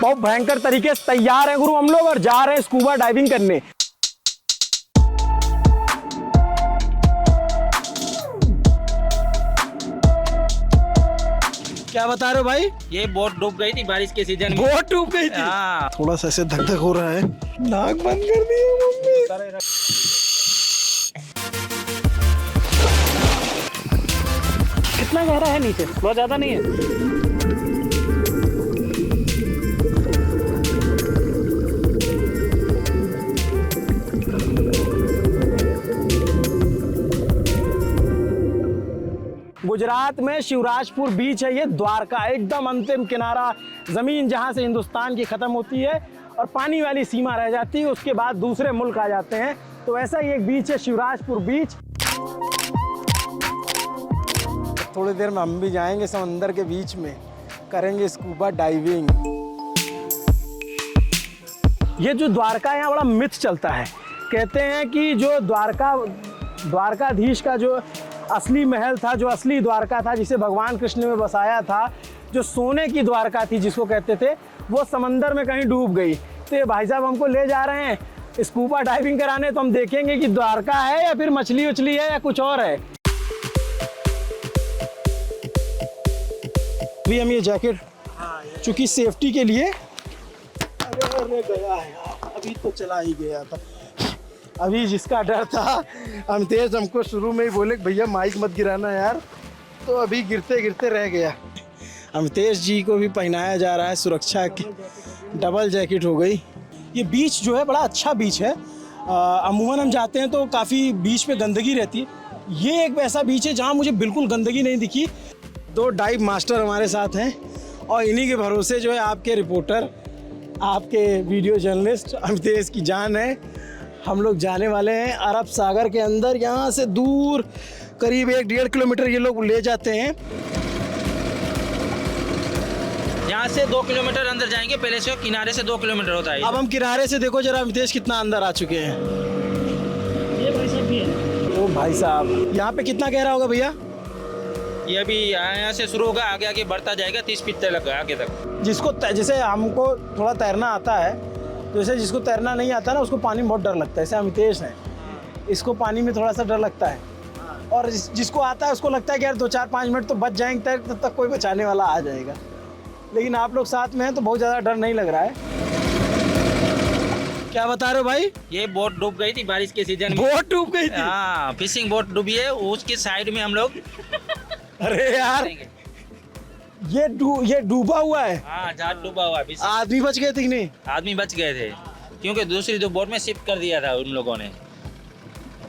बहुत भयंकर तरीके से तैयार है गुरु हम लोग और जा रहे हैं स्कूबा डाइविंग करने। क्या बता रहे हो भाई? ये बोट डूब गई थी बारिश के सीजन में। बोट डूब गई थी? हाँ। थोड़ा सा ऐसे धक धक हो रहा है, नाक बंद कर दिया मम्मी। कितना गहरा है नीचे? बहुत ज्यादा नहीं है। गुजरात में शिवराजपुर बीच है, ये द्वारका एकदम अंतिम किनारा, ज़मीन जहाँ से हिंदुस्तान की ख़त्म होती है और पानी वाली सीमा रह जाती है, उसके बाद दूसरे मुल्क आ जाते हैं। तो ऐसा ही एक बीच है शिवराजपुर बीच। थोड़ी देर में हम भी जाएंगे समंदर के बीच में, करेंगे स्कूबा डाइविंग। ये जो द्वारका यहाँ बड़ा मिथ चलता है, कहते हैं कि जो द्वारकाधीश का जो असली महल था, जो असली द्वारका था, जिसे भगवान कृष्ण ने बसाया था, जो सोने की द्वारका थी जिसको कहते थे, वो समंदर में कहीं डूब गई। तो ये भाई साहब हमको ले जा रहे हैं स्कूबा डाइविंग कराने, तो हम देखेंगे कि द्वारका है या फिर मछली उछली है या कुछ और है। अभी हम ये जैकेट चूंकि सेफ्टी के लिए, अरे गया है यार, अभी तो चला ही गया था। अभी जिसका डर था अमितेश हमको शुरू में ही बोले भैया माइक मत गिराना यार, तो अभी गिरते गिरते रह गया। अमितेश जी को भी पहनाया जा रहा है सुरक्षा की डबल जैकेट हो गई। ये बीच जो है बड़ा अच्छा बीच है। अमूमन हम जाते हैं तो काफ़ी बीच पे गंदगी रहती है, ये एक ऐसा बीच है जहाँ मुझे बिल्कुल गंदगी नहीं दिखी। 2 डाइव मास्टर हमारे साथ हैं और इन्हीं के भरोसे जो है आपके रिपोर्टर, आपके वीडियो जर्नलिस्ट अमितेश की जान है। हम लोग जाने वाले हैं अरब सागर के अंदर, यहाँ से दूर करीब 1-1.5 किलोमीटर ये लोग ले जाते हैं। यहाँ से 2 किलोमीटर अंदर जाएंगे, पहले से किनारे से 2 किलोमीटर होता है। अब हम किनारे से देखो जरा अमितेश कितना अंदर आ चुके हैं। ये भाई साहब भी है। ओ भाई साहब, यहाँ पे कितना गहरा होगा भैया? ये अभी यहाँ से शुरू होगा, आगे आगे बढ़ता जाएगा 30 फीट तक आगे तक। जिसको जैसे हमको थोड़ा तैरना आता है, तो जैसे जिसको तैरना नहीं आता ना उसको पानी में बहुत डर लगता है। जैसे अमितेश है, इसको पानी में थोड़ा सा डर लगता है, और जिसको आता है उसको लगता है कि यार 2-4-5 मिनट तो बच जाएंगे, तैर तब तक कोई बचाने वाला आ जाएगा। लेकिन आप लोग साथ में हैं तो बहुत ज़्यादा डर नहीं लग रहा है। क्या बता रहे हो भाई? ये बोट डूब गई थी बारिश के सीजन में। बोट डूब गई थी? हाँ, फिशिंग बोट डूबी है, उसके साइड में हम लोग। अरे यार, ये डूबा हुआ है। हाँ, जहाज डूबा हुआ है। आदमी बच गए थे कि नहीं? आदमी बच गए थे क्योंकि दूसरी 2 बोट में शिफ्ट कर दिया था उन लोगों ने।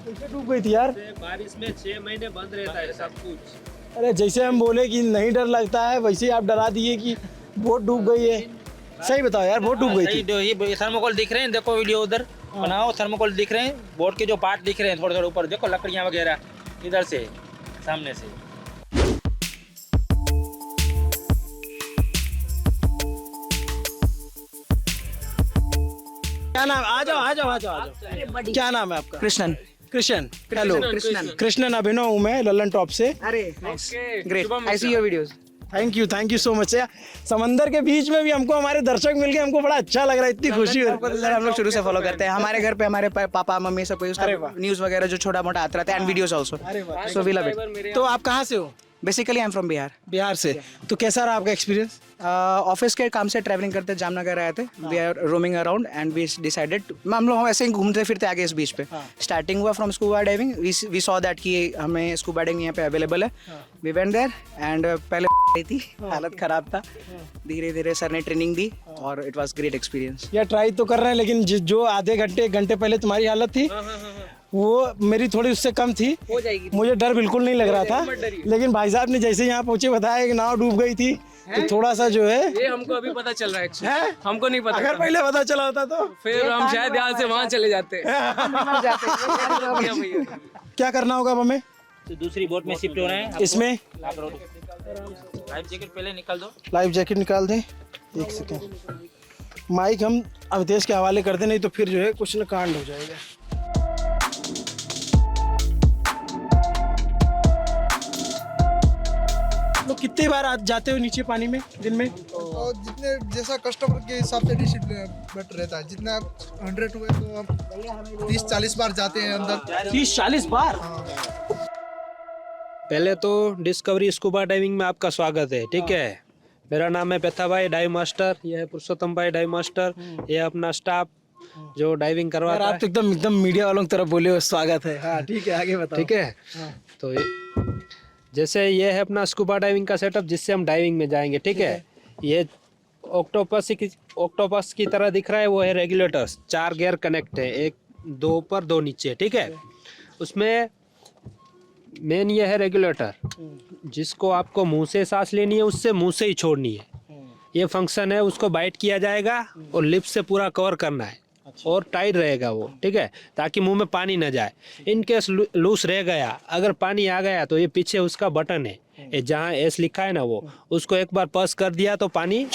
कैसे डूब गई थी यार? बारिश में 6 महीने बंद रहता है सब कुछ। अरे जैसे हम बोले कि नहीं डर लगता है, वैसे ही आप डरा दिए कि बोट डूब गई है। सही बताओ यार, बोट डूब गई थी। ये थर्मोकोल दिख रहे हैं, देखो वीडियो उधर बनाओ, थर्मोकोल दिख रहे हैं, बोट के जो पार्ट दिख रहे हैं थोड़े थोड़े ऊपर, देखो लकड़ियाँ वगैरह इधर से सामने से। क्या नाम? आ जाओ। क्या नाम है आपका? कृष्णन। कृष्ण, हेलो। कृष्णन अभिनव हूँ मैं, ललन टॉप से। अरे great, I see your videos. Thank you so much. समंदर के बीच में भी हमको हमारे दर्शक मिल गए, हमको बड़ा अच्छा लग रहा है, इतनी खुशी हो रही है। हम लोग शुरू से फॉलो करते हैं, हमारे घर पे हमारे पापा मम्मी सब कोई उसका न्यूज़ वगैरह जो छोटा मोटा आता रहता है, and videos also, so we love it. तो आप कहाँ से हो? Basically I am from Bihar. Bihar से। तो कैसा रहा आपका एक्सपीरियंस? ऑफिस के काम से ट्रैवलिंग करते जामनगर आए थे, we are roaming around and we decided, हम लोग ऐसे ही घूमते फिरते आगे इस बीच पे। स्टार्टिंग हुआ from scuba diving, we saw that कि हमें स्कूबा डाइविंग यहाँ पे अवेलेबल है। वी वेंट देयर एंड पहले थी, हालत खराब था, धीरे धीरे सर ने ट्रेनिंग दी और इट वाज ग्रेट एक्सपीरियंस। यार ट्राई तो कर रहे हैं, लेकिन जो आधे घंटे 1 घंटे पहले तुम्हारी हालत थी वो मेरी थोड़ी उससे कम थी। हो जाएगी। मुझे डर बिल्कुल नहीं लग रहा था, लेकिन भाई साहब ने जैसे यहाँ पहुंचे बताया कि नाव डूब गई थी, तो थोड़ा सा जो है ये हमको अभी पता चल रहा है एक्चुअली, है? हमको नहीं पता अगर था। पहले पता चला होता तो फिर हम शायद यहाँ से वहाँ चले जाते। क्या करना होगा अब हमें? तो दूसरी बोट में शिफ्ट हो रहे हैं। इसमें लाइफ जैकेट पहले निकाल दो। लाइफ जैकेट निकाल दें। 1 सेकेंड, माइक हम अमितेश के हवाले कर दें, नहीं तो फिर जो है कुछ न कांड हो जाएगा। लोग कितनी बार जाते हो नीचे पानी में दिन में? और जितने जैसा कस्टमर के हिसाब से डिस्ट्रीब्यूट रहता है, जितना 100 हुए तो हम 30-40 बार जाते हैं अंदर। 30-40 बार? पहले तो डिस्कवरी स्कूबा डाइविंग में आपका स्वागत है, ठीक है। मेरा नाम है पेथा भाई डाइव मास्टर, ये है पुरुषोत्तम भाई डाइव मास्टर, ये अपना स्टाफ जो डाइविंग यार करवाता आप है, तो एकदम मीडिया वालों की तरफ बोले हो, स्वागत है। हाँ ठीक है, आगे बताओ। ठीक है। तो जैसे ये है अपना स्कूबा डाइविंग का सेटअप जिससे हम डाइविंग में जाएंगे, ठीक है। ये ऑक्टोपस की तरह दिख रहा है, वो है रेगुलेटर्स, 4 गियर कनेक्ट है, 1 2 ऊपर 2 नीचे, ठीक है। उसमें मेन ये है रेगुलेटर, जिसको आपको मुंह से सांस लेनी है, उससे मुंह से ही छोड़नी है। ये फंक्शन है, उसको बाइट किया जाएगा और लिप से पूरा कवर करना है और टाइट रहेगा वो, ठीक है, ताकि मुंह में पानी न जाए। इन केस लूज रह गया, अगर पानी आ गया तो ये पीछे उसका बटन है, ये जहाँ एस लिखा है ना, वो उसको एक बार प्रेस कर दिया तो पानी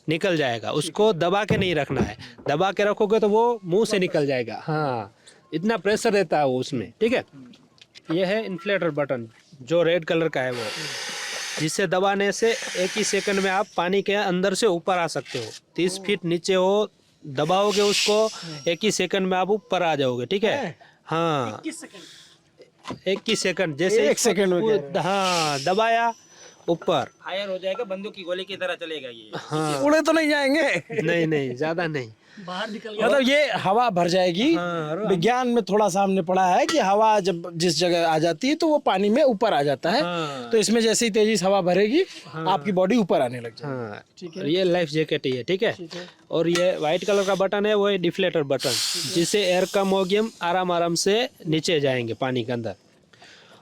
निकल जाएगा। उसको दबा के नहीं रखना है, दबा के रखोगे तो वो मुंह से निकल जाएगा। हाँ, इतना प्रेशर रहता है वो उसमें, ठीक है। ये है इन्फ्लेटर बटन जो रेड कलर का है, वो जिससे दबाने से एक ही सेकंड में आप पानी के अंदर से ऊपर आ सकते हो। 30 फीट नीचे हो, दबाओगे उसको, एक ही सेकंड में आप ऊपर आ जाओगे, ठीक है। हाँ, एक ही सेकंड, जैसे 1 सेकंड में हाँ दबाया ऊपर, फायर हो जाएगा, बंदूक की गोली की तरह चलेगा ये। हाँ उड़े तो नहीं जाएंगे? नहीं ज्यादा नहीं, मतलब ये हवा भर जाएगी। हाँ, विज्ञान में थोड़ा सा हमने पढ़ा है कि हवा जब जिस जगह आ जाती है तो वो पानी में ऊपर आ जाता है। हाँ। तो इसमें जैसे ही तेजी से हवा भरेगी, आपकी बॉडी ऊपर आने लग जाएगी। हाँ ठीक है। ये लाइफ जैकेट ही है, ठीक है। और ये व्हाइट कलर का बटन है, वो है डिफ्लेटर बटन, जिससे एयर कम होगी, हम आराम से नीचे जाएंगे पानी के अंदर।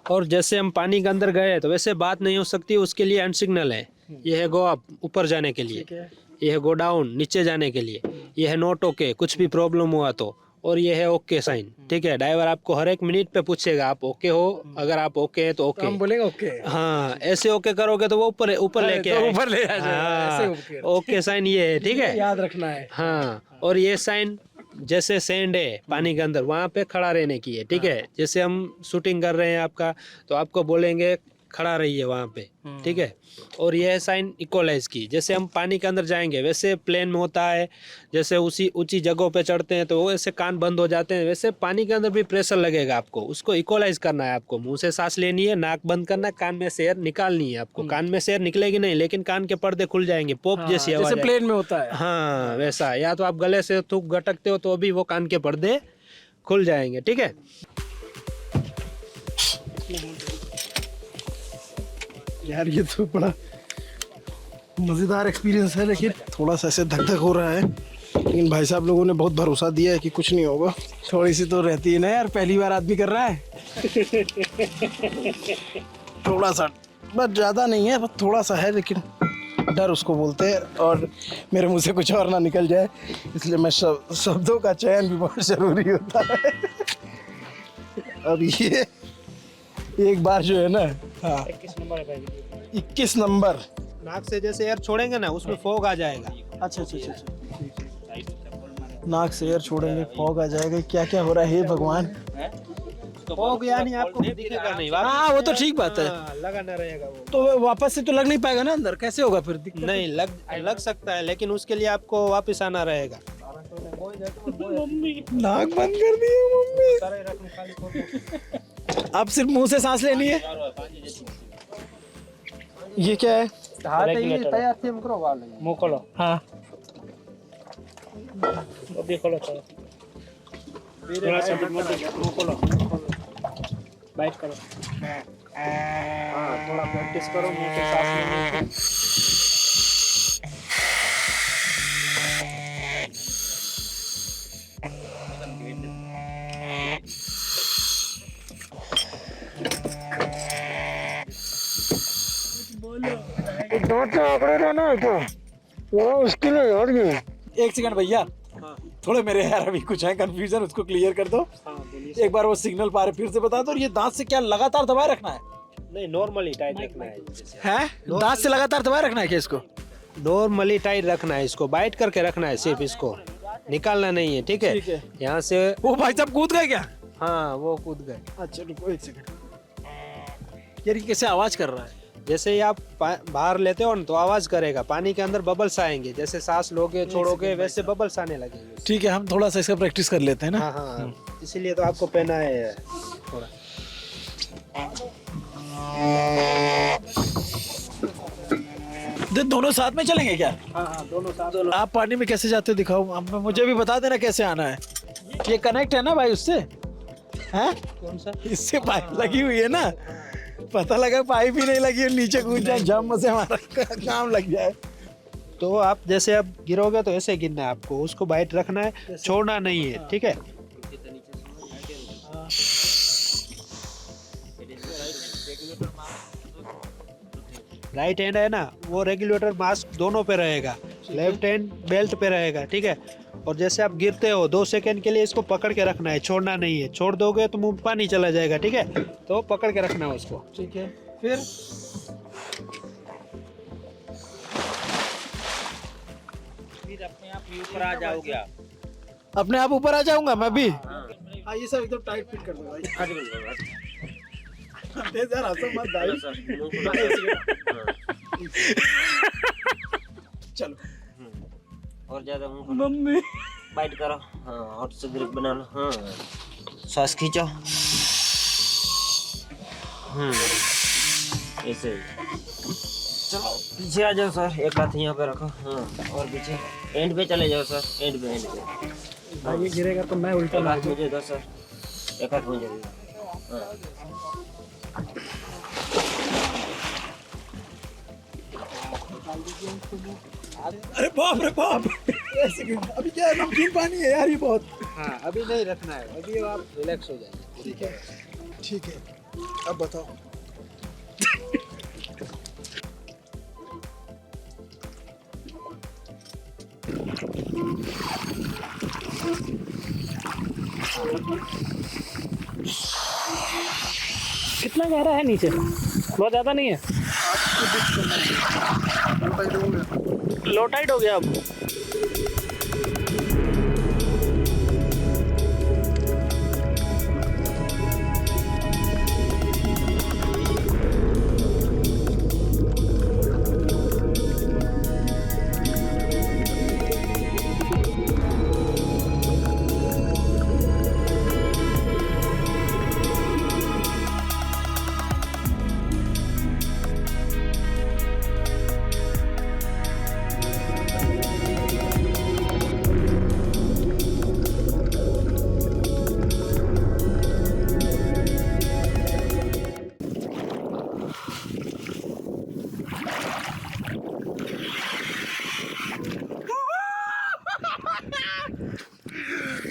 और जैसे हम पानी के अंदर गए तो वैसे बात नहीं हो सकती, उसके लिए एंड सिग्नल है। ये है गो अप, ऊपर जाने के लिए, ये है गो डाउन, नीचे जाने के लिए, ये है नोट ओके, कुछ भी प्रॉब्लम हुआ तो, और ये है ओके साइन, ठीक है। ड्राइवर आपको हर 1 मिनट पे पूछेगा आप ओके हो, अगर आप ओके है तो ओके, हम बोलेंगे ओके। हाँ, ऐसे ओके करोगे तो वो ऊपर लेके तो आएगा। ऊपर ले आ जाएगा, हाँ, ऐसे ओके। ओके साइन ये है, ठीक है, याद रखना है। हाँ। और ये साइन जैसे सैंड है पानी के अंदर, वहाँ पे खड़ा रहने की है, ठीक है। जैसे हम शूटिंग कर रहे हैं आपका, तो आपको बोलेंगे खड़ा रहिए वहाँ पे, ठीक है। और यह है साइन इक्वलाइज की, जैसे हम पानी के अंदर जाएंगे वैसे प्लेन में होता है, जैसे उसी ऊंची जगहों पे चढ़ते हैं तो वैसे कान बंद हो जाते हैं, वैसे पानी के अंदर भी प्रेशर लगेगा आपको, उसको इक्वलाइज करना है। आपको मुंह से सांस लेनी है, नाक बंद करना है, कान में से एयर निकालनी है आपको। कान में से एयर निकलेगी नहीं, लेकिन कान के पर्दे खुल जाएंगे, पॉप जैसी आवाज जैसे प्लेन में होता है। हाँ वैसा, या तो आप गले से थूक गटकते हो तो भी वो कान के पर्दे खुल जाएंगे, ठीक है। यार ये तो बड़ा मज़ेदार एक्सपीरियंस है, लेकिन थोड़ा सा ऐसे धक धक हो रहा है। लेकिन भाई साहब लोगों ने बहुत भरोसा दिया है कि कुछ नहीं होगा। थोड़ी सी तो रहती है ना यार, पहली बार आदमी कर रहा है। थोड़ा सा, बस ज़्यादा नहीं है, बस थोड़ा सा है, लेकिन डर उसको बोलते हैं। और मेरे मुंह से कुछ और ना निकल जाए, इसलिए मैं शब्दों का चयन भी बहुत ज़रूरी होता है। अब ये एक बार जो है ना, हाँ 21 नंबर नाक से जैसे एयर छोड़ेंगे ना, उसमें फॉग आ जाएगा। अच्छा। नाक से एयर छोड़ेंगे, फॉग आ जाएगा। क्या क्या हो रहा है, हे भगवान। फॉग यानी आपको दिखेगा नहीं। हाँ वो तो ठीक बात है। हाँ, लगा ना रहेगा वो। तो वापस से तो लग नहीं पाएगा ना अंदर, कैसे होगा फिर? नहीं लग सकता है, लेकिन उसके लिए आपको वापस आना रहेगा। नाक बंद कर दिया मम्मी। अब सिर्फ मुंह से सांस लेनी है। ये क्या है? तैयार थे मुंह खोलो। हाँ अभी खोलो थोड़ा सा, मुंह खोलो, बाइट करो। हाँ थोड़ा प्रैक्टिस करो मुंह से सांस लेने की। एक सेकंड भैया, थोड़े मेरे यार अभी कुछ है कंफ्यूजन, उसको क्लियर कर दो। एक बार वो सिग्नल पा रहे फिर से बता दो। और ये दांत से क्या लगातार दबाए रखना है? नहीं, नॉर्मली टाइट रखना है। हैं? दांत से लगातार दबाए रखना है क्या इसको? नॉर्मली टाइट रखना है इसको, बाइट करके रखना है सिर्फ, इसको निकालना नहीं है, ठीक है। यहाँ से वो भाई साहब कूद गए क्या? हाँ वो कूद गए। अच्छा रुको एक सेकंड। यार ये कैसे आवाज कर रहा है? जैसे ही आप बाहर लेते हो ना तो आवाज करेगा, पानी के अंदर बबल्स आएंगे, जैसे सांस लोगे छोड़ोगे वैसे बबल्स आने लगेंगे। ठीक है, हम थोड़ा सा इसका प्रैक्टिस कर लेते हैं ना। हाँ हाँ, इसीलिए तो आपको पहना है थोड़ा। दोनों साथ में चलेंगे क्या? हाँ हाँ, दोनों साथ। आप पानी में कैसे जाते हो दिखाओ, मुझे भी बता देना कैसे आना है। ये कनेक्ट है ना भाई उससे? हैं? कौन सा? इससे पाइप लगी हुई है ना, पता लगा पाइप ही नहीं लगी और नीचे कूद जाए, जम से हमारा काम लग जाए। तो आप जैसे अब गिरोगे तो ऐसे गिरना है आपको, उसको बाइट रखना है, छोड़ना नहीं है, ठीक है? राइट हैंड है ना, वो रेगुलेटर मास्क दोनों पे रहेगा, लेफ्ट हैंड बेल्ट पे रहेगा, ठीक है? और जैसे आप गिरते हो 2 सेकंड के लिए इसको पकड़ के रखना है, छोड़ना नहीं है। छोड़ दोगे तो मुंह में पानी चला जाएगा, ठीक है? तो पकड़ के रखना है उसको। ठीक है, फिर अपने आप ही ऊपर आ जाओगे आप। अपने आप ऊपर आ जाऊंगा मैं भी। हाँ, ये सब एकदम टाइट फिट कर दो भाई। तेज यार, हंसो मत भाई। चलो और ज्यादा मुंह मम्मी बाइट करो। हाँ, हॉट से ग्रिप बना लो। हाँ, सांस खींचो। ऐसे चलो पीछे आ जाओ सर, एक हाथ यहाँ पे रखो। हाँ, और पीछे एंड पे चले जाओ सर, एंड पे भाई ये गिरेगा तो मैं उल्टा एक हाथ मुझे दो सर, एक हाथ मुझे दो। हाँ। अरे बाप रे बाप, ऐसे क्यों? अभी क्या है, नमकीन पानी है यार ये बहुत। हाँ, अभी नहीं रखना है, अभी आप रिलैक्स हो जाए। ठीक है, ठीक है, अब बताओ। कितना गहरा है नीचे? बहुत ज़्यादा नहीं है, लो टाइट हो गया अब।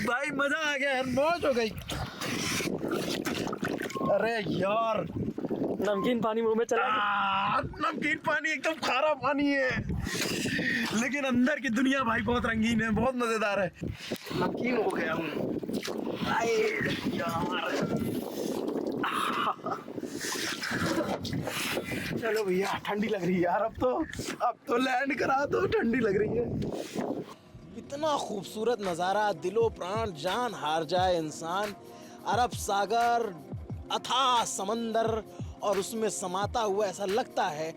भाई मजा आ गया यार, मौज हो गई। अरे यार, नमकीन पानी मुंह में चला नमकीन पानी एकदम खारा पानी है, लेकिन अंदर की दुनिया भाई बहुत रंगीन है, बहुत मजेदार है। नमकीन हो गया हूँ यार। चलो भैया, ठंडी लग रही है यार, अब तो लैंड करा दो, ठंडी लग रही है। इतना खूबसूरत नज़ारा, दिलो प्राण जान हार जाए इंसान। अरब सागर, अथाह समंदर और उसमें समाता हुआ ऐसा लगता है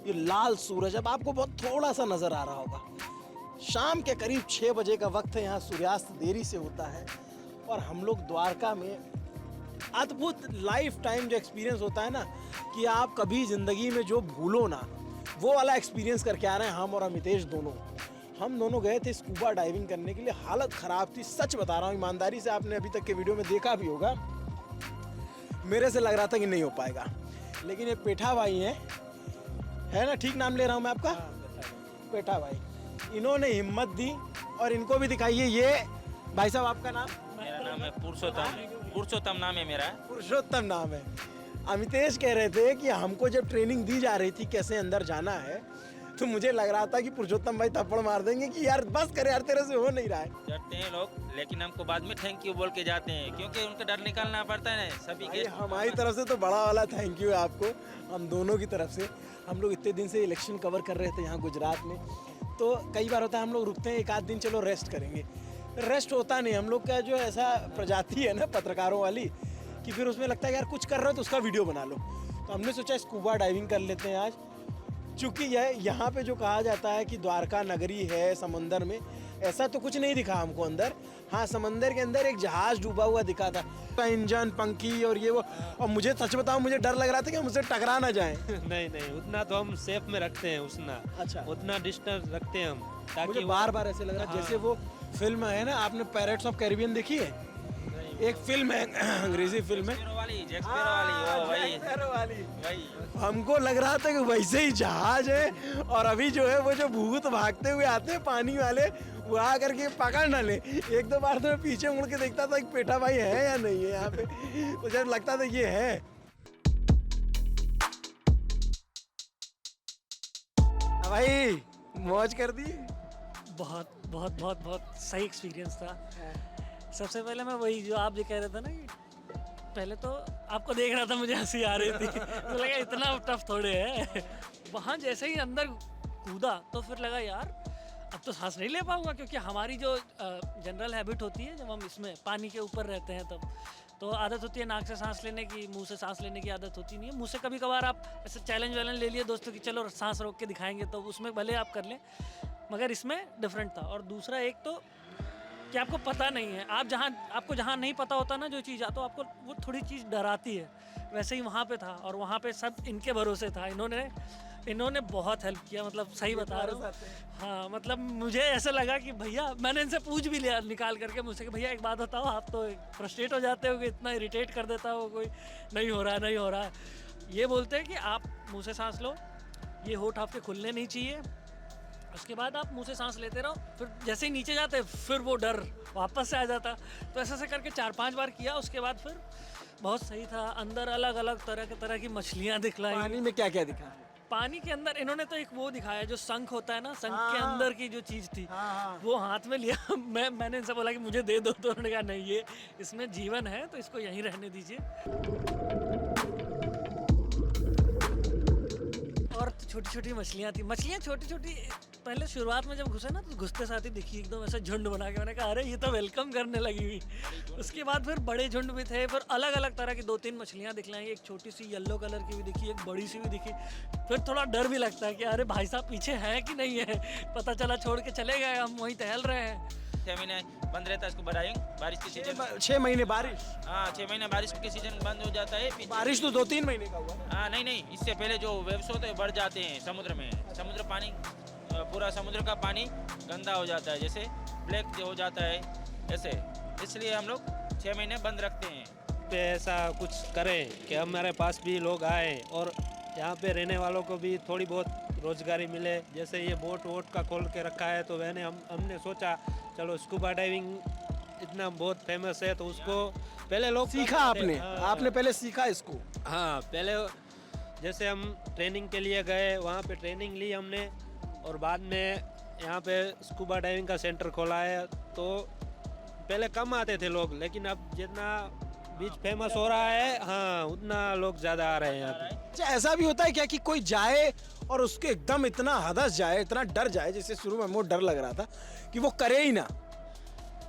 ये लाल सूरज। अब आपको बहुत थोड़ा सा नज़र आ रहा होगा। शाम के करीब 6 बजे का वक्त है, यहाँ सूर्यास्त देरी से होता है और हम लोग द्वारका में अद्भुत लाइफ टाइम जो एक्सपीरियंस होता है ना, कि आप कभी ज़िंदगी में जो भूलो ना, वो वाला एक्सपीरियंस करके आ रहे हैं हम और अमितेश दोनों। हम दोनों गए थे स्कूबा डाइविंग करने के लिए, हालत ख़राब थी, सच बता रहा हूँ ईमानदारी से, आपने अभी तक के वीडियो में देखा भी होगा। मेरे से लग रहा था कि नहीं हो पाएगा, लेकिन ये पेठा भाई हैं, है ना, ठीक नाम ले रहा हूँ मैं आपका? पेठा भाई, इन्होंने हिम्मत दी और इनको भी दिखाइए। ये भाई साहब, आपका नाम? मेरा नाम है पुरुषोत्तम नाम है मेरा। पुरुषोत्तम नाम है। अमितेश कह रहे थे कि हमको जब ट्रेनिंग दी जा रही थी कैसे अंदर जाना है, तो मुझे लग रहा था कि पुरुषोत्तम भाई थप्पड़ मार देंगे कि यार बस कर यार, तेरे से हो नहीं रहा है। डरते हैं लोग, लेकिन हमको बाद में थैंक यू बोल के जाते हैं, क्योंकि उनका डर निकालना पड़ता है ना सभी के। हमारी तरफ से तो बड़ा वाला थैंक यू है आपको, हम दोनों की तरफ से। हम लोग इतने दिन से इलेक्शन कवर कर रहे थे यहाँ गुजरात में, तो कई बार होता है हम लोग रुकते हैं एक आध दिन, चलो रेस्ट करेंगे, रेस्ट होता नहीं। हम लोग का जो ऐसा प्रजाति है ना पत्रकारों वाली, कि फिर उसमें लगता है यार कुछ कर रहे हो तो उसका वीडियो बना लो। तो हमने सोचा स्कूबा डाइविंग कर लेते हैं आज। चूँकि यह यहाँ पे जो कहा जाता है कि द्वारका नगरी है समंदर में, ऐसा तो कुछ नहीं दिखा हमको अंदर। हाँ, समंदर के अंदर एक जहाज डूबा हुआ दिखा था, इंजन, पंखी और ये वो। और मुझे सच बताऊं, मुझे डर लग रहा था कि हम उससे टकरा ना जाएं। नहीं नहीं, उतना तो हम सेफ में रखते हैं, अच्छा। उतना डिस्टेंस रखते हैं हम, मुझे ताकि बार बार ऐसे लग रहा है जैसे वो फिल्म है ना, आपने पैरेट्स ऑफ कैरिबियन देखी है? एक फिल्म है, अंग्रेजी फिल्म है, जैक स्पैरो वाली, ओ भाई, जैक स्पैरो वाली। भाई हमको लग रहा था कि वैसे ही जहाज है, और अभी जो है वो जो भूत भागते हुए आते हैं पानी वाले, वो आ करके पकड़ ना ले। एक दो बार तो मैं पीछे मुड़ के देखता था कि पेठा भाई है या नहीं है यहाँ पे, तो जब लगता था ये है। भाई मौज कर दी। बहुत बहुत बहुत बहुत सही एक्सपीरियंस था। सबसे पहले मैं वही जो आप जो कह रहे थे ना कि पहले तो आपको देख रहा था, मुझे हंसी आ रही थी। तो लगा इतना टफ थोड़े है। वहाँ जैसे ही अंदर कूदा तो फिर लगा यार अब तो सांस नहीं ले पाऊंगा, क्योंकि हमारी जो जनरल हैबिट होती है जब हम इसमें पानी के ऊपर रहते हैं तब तो आदत होती है नाक से सांस लेने की, मुंह से सांस लेने की आदत होती नहीं है। मुंह से कभी कभार आप ऐसे चैलेंज वैलेंज ले लिए दोस्तों की चलो सांस रोक के दिखाएंगे, तो उसमें भले आप कर लें, मगर इसमें डिफरेंट था। और दूसरा एक तो कि आपको पता नहीं है, आपको जहाँ नहीं पता होता ना जो चीज़, तो आपको वो थोड़ी चीज़ डराती है। वैसे ही वहाँ पे था, और वहाँ पे सब इनके भरोसे था। इन्होंने बहुत हेल्प किया, मतलब सही बता रहा हूँ। हाँ, मतलब मुझे ऐसा लगा कि भैया, मैंने इनसे पूछ भी लिया निकाल करके मुझसे कि भैया एक बात बताओ, आप तो फ्रस्ट्रेट हो जाते हो कि इतना इरिटेट कर देता हो कोई, नहीं हो रहा है। ये बोलते हैं कि आप मुँह से सांस लो, ये होठ आपके खुलने नहीं चाहिए, उसके बाद आप मुंह से सांस लेते रहो, फिर जैसे ही नीचे जाते फिर वो डर वापस से आ जाता। तो ऐसे करके 4-5 बार किया, उसके बाद फिर बहुत सही था। अंदर अलग अलग तरह की मछलियाँ दिखलाई। पानी में क्या क्या दिखा? पानी के अंदर इन्होंने तो एक वो दिखाया जो शंख होता है ना, शंख के अंदर की जो चीज़ थी वो हाथ में लिया। मैंने इनसे बोला कि मुझे दे दो, तो उन्होंने कहा नहीं, ये इसमें जीवन है तो इसको यहीं रहने दीजिए। और छोटी छोटी मछलियाँ थी, मछलियाँ छोटी छोटी। पहले शुरुआत में जब घुसे ना तो घुसते साथ ही दिखी एकदम ऐसा झुंड बना के। मैंने कहा अरे ये तो वेलकम करने लगी हुई। उसके बाद फिर बड़े झुंड भी थे, फिर अलग अलग तरह की 2-3 मछलियाँ दिखलाई। एक छोटी सी येलो कलर की भी दिखी, एक बड़ी सी भी दिखी। फिर थोड़ा डर भी लगता है कि अरे भाई साहब पीछे हैं कि नहीं है, पता चला छोड़ के चले गए, हम वहीं टहल रहे हैं। 6 महीने बंद रहता है इसको बढ़ाएंगे, बारिश के सीजन। 6 महीने बारिश? हाँ, 6 महीने बारिश के सीजन बंद हो जाता है। बारिश तो 2-3 महीने का हुआ। हाँ नहीं, इससे पहले जो वेव्स होते हैं बढ़ जाते हैं समुद्र में। समुद्र पानी, पूरा समुद्र का पानी गंदा हो जाता है, जैसे ब्लैक हो जाता है ऐसे, इसलिए हम लोग 6 महीने बंद रखते हैं। पे ऐसा कुछ करें कि हमारे पास भी लोग आए और यहाँ पे रहने वालों को भी थोड़ी बहुत रोजगारी मिले। जैसे ये बोट वोट का खोल के रखा है, तो हमने सोचा चलो स्कूबा डाइविंग इतना बहुत फेमस है, तो उसको पहले लोग सीखा आपने? आपने पहले सीखा इसको? हाँ, पहले जैसे हम ट्रेनिंग के लिए गए, वहाँ पे ट्रेनिंग ली हमने, और बाद में यहाँ पे स्कूबा डाइविंग का सेंटर खोला है। तो पहले कम आते थे लोग, लेकिन अब जितना बीच फेमस हो रहा है, हाँ, उतना लोग ज़्यादा आ रहे हैं यहाँ पे। अच्छा, ऐसा भी होता है क्या कि कोई जाए और उसके एकदम इतना हदस जाए, इतना डर जाए, जैसे शुरू में मुझे डर लग रहा था कि वो करे ही ना?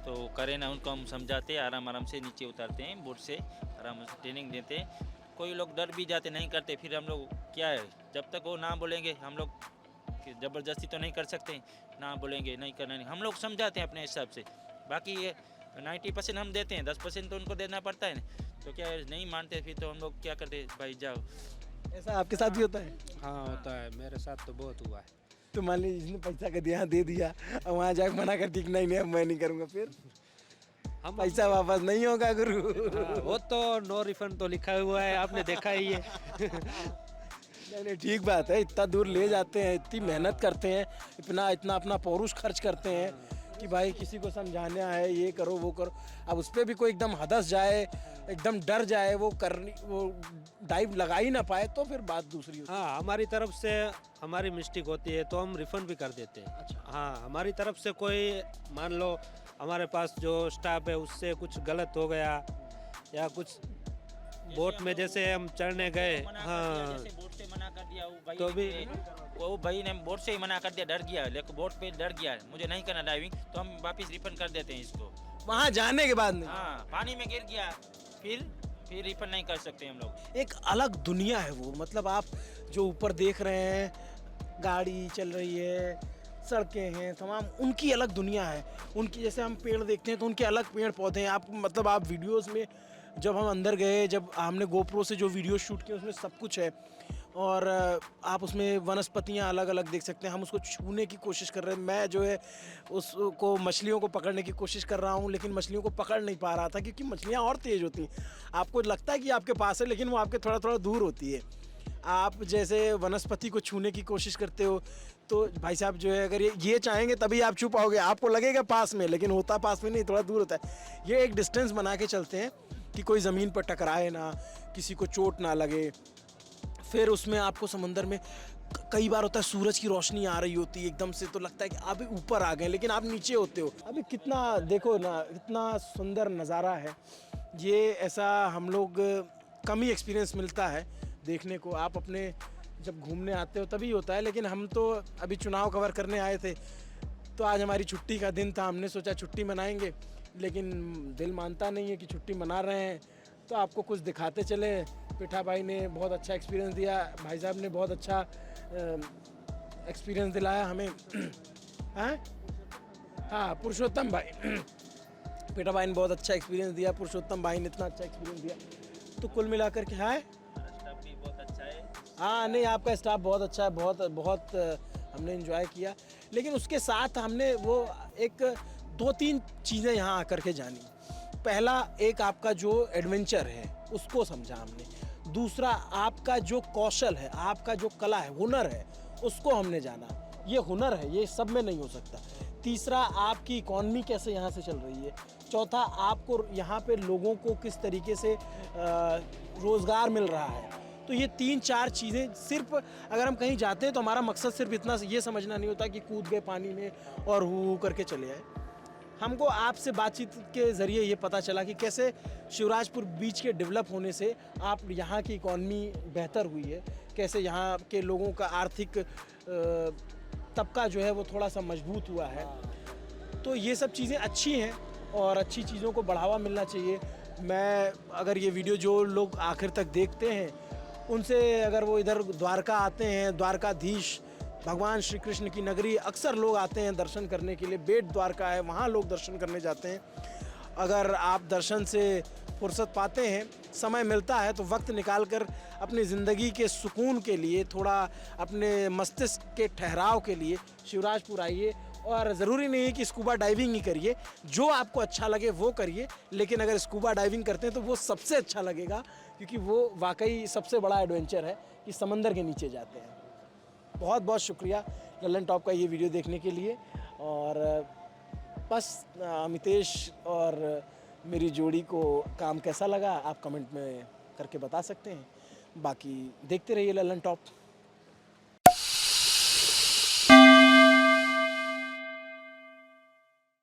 तो करें ना, उनको हम समझाते हैं, आराम से नीचे उतारते हैं बोट से, आराम से ट्रेनिंग देते हैं। कोई लोग डर भी जाते, नहीं करते, फिर हम लोग क्या है, जब तक वो ना बोलेंगे हम लोग ज़बरदस्ती तो नहीं कर सकते, ना बोलेंगे नहीं करना, नहीं, हम लोग समझाते हैं अपने हिसाब से। बाकी ये 90% हम देते हैं, 10% तो उनको देना पड़ता है। तो क्या है, नहीं मानते फिर तो हम लोग क्या करते, भाई जाओ। ऐसा आपके साथ भी होता है? हाँ, होता है, मेरे साथ तो बहुत हुआ है। तो मान लीजिए जिसने पैसा का दिया दे दिया, और वहाँ जाकर मना कर दी कि नहीं मैं नहीं करूँगा, फिर हम पैसा वापस नहीं होगा गुरु? वो तो नो रिफंड तो लिखा हुआ है, आपने देखा ही है। नहीं, ठीक बात है। इतना दूर ले जाते हैं, इतनी मेहनत करते हैं, इतना अपना पौरुष खर्च करते हैं कि भाई किसी को समझाना है, ये करो वो करो। अब उस पर भी कोई एकदम हदस जाए, एकदम डर जाए, वो डाइव लगा ही ना पाए, तो फिर बात दूसरी होती है। हाँ, हमारी तरफ से हमारी मिस्टेक होती है तो हम रिफंड भी कर देते हैं। अच्छा। हाँ, हमारी तरफ से कोई, मान लो हमारे पास जो स्टाफ है उससे कुछ गलत हो गया, या कुछ बोट में जैसे हम चढ़ने गए, हाँ, बोट से मना कर दिया, तो भी वो भाई ने बोट से ही मना कर दिया, डर गया, लेकिन बोट पे डर गया, मुझे नहीं करना डाइविंग, तो हम वापस रिफंड कर देते हैं इसको। वहाँ जाने के बाद नहीं? हाँ, पानी में गिर गया, फिर फिर रिफंड नहीं कर सकते हम लोग। एक अलग दुनिया है वो, मतलब आप जो ऊपर देख रहे हैं, गाड़ी चल रही है, सड़कें हैं तमाम, उनकी अलग दुनिया है। उनकी जैसे हम पेड़ देखते हैं तो उनके अलग पेड़ पौधे हैं। आप मतलब आप वीडियोस में जब हम अंदर गए, जब हमने गोप्रो से जो वीडियो शूट किए उसमें सब कुछ है, और आप उसमें वनस्पतियाँ अलग अलग देख सकते हैं। हम उसको छूने की कोशिश कर रहे हैं। मैं जो है उसको मछलियों को पकड़ने की कोशिश कर रहा हूँ, लेकिन मछलियों को पकड़ नहीं पा रहा था क्योंकि मछलियाँ और तेज़ होती हैं। आपको लगता है कि आपके पास है, लेकिन वो आपके थोड़ा थोड़ा दूर होती है। आप जैसे वनस्पति को छूने की कोशिश करते हो तो भाई साहब जो है, अगर ये चाहेंगे तभी आप छू पाओगे। आपको लगेगा पास में, लेकिन होता पास में नहीं, थोड़ा दूर होता है। ये एक डिस्टेंस बना के चलते हैं कि कोई ज़मीन पर टकराए ना, किसी को चोट ना लगे। फिर उसमें आपको समंदर में कई बार होता है सूरज की रोशनी आ रही होती है एकदम से, तो लगता है कि आप ऊपर आ गए, लेकिन आप नीचे होते हो। अभी कितना देखो ना, इतना सुंदर नज़ारा है ये। ऐसा हम लोग कम ही एक्सपीरियंस मिलता है देखने को। आप अपने जब घूमने आते हो तभी होता है, लेकिन हम तो अभी चुनाव कवर करने आए थे, तो आज हमारी छुट्टी का दिन था। हमने सोचा छुट्टी मनाएंगे, लेकिन दिल मानता नहीं है कि छुट्टी मना रहे हैं, तो आपको कुछ दिखाते चले। पिठा भाई ने बहुत अच्छा एक्सपीरियंस दिया, भाई साहब ने बहुत अच्छा एक्सपीरियंस दिलाया हमें। हाँ, पुरुषोत्तम भाई, पिठा भाई ने बहुत अच्छा एक्सपीरियंस दिया, पुरुषोत्तम भाई ने इतना अच्छा एक्सपीरियंस दिया। तो कुल मिलाकर के है स्टाफ भी बहुत अच्छा है। हाँ, नहीं आपका स्टाफ बहुत अच्छा है, बहुत बहुत हमने एंजॉय किया। लेकिन उसके साथ हमने वो एक 2-3 चीज़ें यहाँ आकर के जानी। पहला, एक आपका जो एडवेंचर है उसको समझा हमने। दूसरा, आपका जो कौशल है, आपका जो कला है, हुनर है, उसको हमने जाना। ये हुनर है, ये सब में नहीं हो सकता। तीसरा, आपकी इकॉनमी कैसे यहाँ से चल रही है। चौथा, आपको यहाँ पे लोगों को किस तरीके से रोज़गार मिल रहा है। तो ये 3-4 चीज़ें, सिर्फ अगर हम कहीं जाते हैं तो हमारा मकसद सिर्फ इतना ये समझना नहीं होता कि कूद गए पानी में और हू करके चले आए। हमको आपसे बातचीत के ज़रिए ये पता चला कि कैसे शिवराजपुर बीच के डेवलप होने से आप यहाँ की इकॉनमी बेहतर हुई है, कैसे यहाँ के लोगों का आर्थिक तबका जो है वो थोड़ा सा मजबूत हुआ है। तो ये सब चीज़ें अच्छी हैं और अच्छी चीज़ों को बढ़ावा मिलना चाहिए। मैं अगर ये वीडियो जो लोग आखिर तक देखते हैं उनसे, अगर वो इधर द्वारका आते हैं, द्वारकाधीश भगवान श्री कृष्ण की नगरी अक्सर लोग आते हैं दर्शन करने के लिए। बेट द्वारका है, वहाँ लोग दर्शन करने जाते हैं। अगर आप दर्शन से फुर्सत पाते हैं, समय मिलता है, तो वक्त निकाल कर अपनी ज़िंदगी के सुकून के लिए, थोड़ा अपने मस्तिष्क के ठहराव के लिए शिवराजपुर आइए। और ज़रूरी नहीं है कि स्कूबा डाइविंग ही करिए, जो आपको अच्छा लगे वो करिए। लेकिन अगर स्कूबा डाइविंग करते हैं तो वो सबसे अच्छा लगेगा, क्योंकि वो वाकई सबसे बड़ा एडवेंचर है कि समंदर के नीचे जाते हैं। बहुत बहुत शुक्रिया लल्लन टॉप का ये वीडियो देखने के लिए। और बस अमितेश और मेरी जोड़ी को काम कैसा लगा आप कमेंट में करके बता सकते हैं। बाकी देखते रहिए लल्लन टॉप।